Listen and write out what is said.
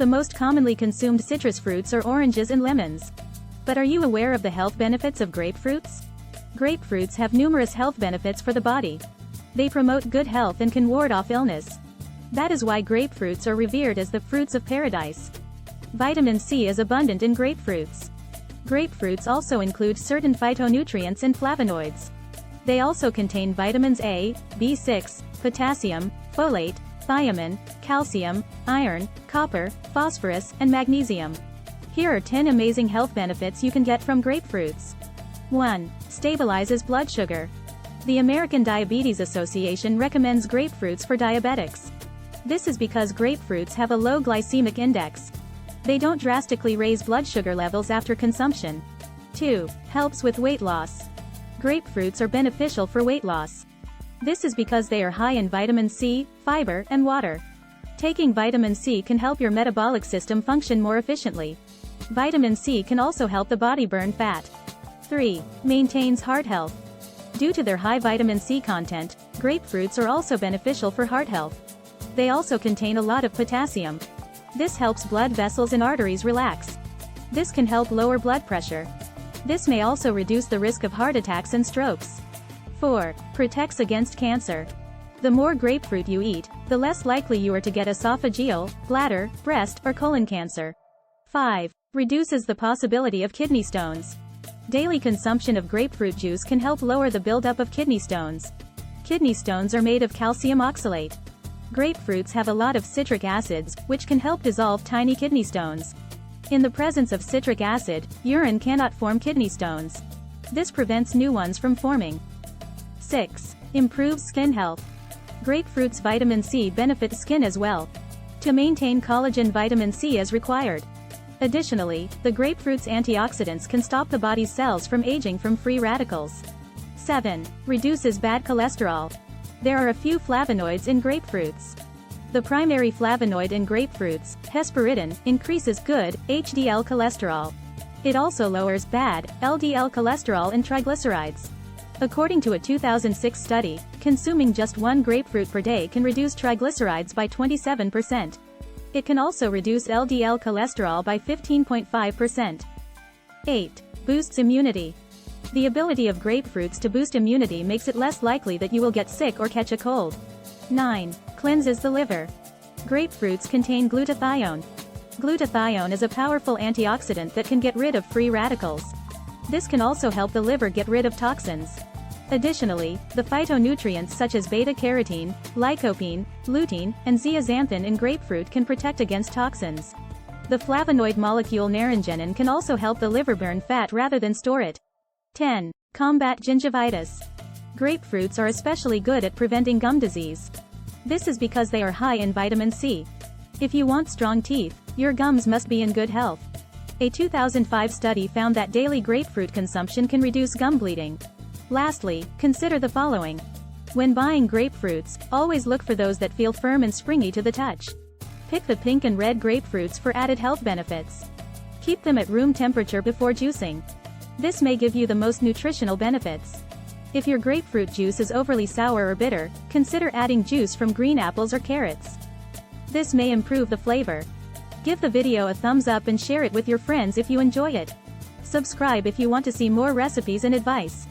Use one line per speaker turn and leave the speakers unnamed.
The most commonly consumed citrus fruits are oranges and lemons. But are you aware of the health benefits of grapefruits? Grapefruits have numerous health benefits for the body. They promote good health and can ward off illness. That is why grapefruits are revered as the fruits of paradise. Vitamin C is abundant in grapefruits. Grapefruits also include certain phytonutrients and flavonoids. They also contain vitamins A, B6, potassium, folate, thiamin, calcium, iron, copper, phosphorus, and magnesium. Here are 10 amazing health benefits you can get from grapefruits. 1. Stabilizes blood sugar. The American Diabetes Association recommends grapefruits for diabetics. This is because grapefruits have a low glycemic index. They don't drastically raise blood sugar levels after consumption. 2. Helps with weight loss. Grapefruits are beneficial for weight loss. This is because they are high in vitamin C, fiber, and water. Taking vitamin C can help your metabolic system function more efficiently. Vitamin C can also help the body burn fat. 3. Maintains heart health. Due to their high vitamin C content, grapefruits are also beneficial for heart health. They also contain a lot of potassium. This helps blood vessels and arteries relax. This can help lower blood pressure. This may also reduce the risk of heart attacks and strokes. 4. Protects against cancer. The more grapefruit you eat, the less likely you are to get esophageal, bladder, breast, or colon cancer. 5. Reduces the possibility of kidney stones. Daily consumption of grapefruit juice can help lower the buildup of kidney stones. Kidney stones are made of calcium oxalate. Grapefruits have a lot of citric acids, which can help dissolve tiny kidney stones. In the presence of citric acid, urine cannot form kidney stones. This prevents new ones from forming. 6. Improves skin health. Grapefruit's vitamin C benefits skin as well. To maintain collagen, vitamin C is required. Additionally, the grapefruit's antioxidants can stop the body's cells from aging from free radicals. 7. Reduces bad cholesterol. There are a few flavonoids in grapefruits. The primary flavonoid in grapefruits, hesperidin, increases good, HDL cholesterol. It also lowers bad, LDL cholesterol and triglycerides. According to a 2006 study, consuming just one grapefruit per day can reduce triglycerides by 27%. It can also reduce LDL cholesterol by 15.5%. 8. Boosts immunity. The ability of grapefruits to boost immunity makes it less likely that you will get sick or catch a cold. 9. Cleanses the liver. Grapefruits contain glutathione. Glutathione is a powerful antioxidant that can get rid of free radicals. This can also help the liver get rid of toxins. Additionally, the phytonutrients such as beta-carotene, lycopene, lutein, and zeaxanthin in grapefruit can protect against toxins. The flavonoid molecule naringenin can also help the liver burn fat rather than store it. 10. Combat gingivitis. Grapefruits are especially good at preventing gum disease. This is because they are high in vitamin C. If you want strong teeth, your gums must be in good health. A 2005 study found that daily grapefruit consumption can reduce gum bleeding. Lastly, consider the following. When buying grapefruits, always look for those that feel firm and springy to the touch. Pick the pink and red grapefruits for added health benefits. Keep them at room temperature before juicing. This may give you the most nutritional benefits. If your grapefruit juice is overly sour or bitter, consider adding juice from green apples or carrots. This may improve the flavor. Give the video a thumbs up and share it with your friends if you enjoy it. Subscribe if you want to see more recipes and advice.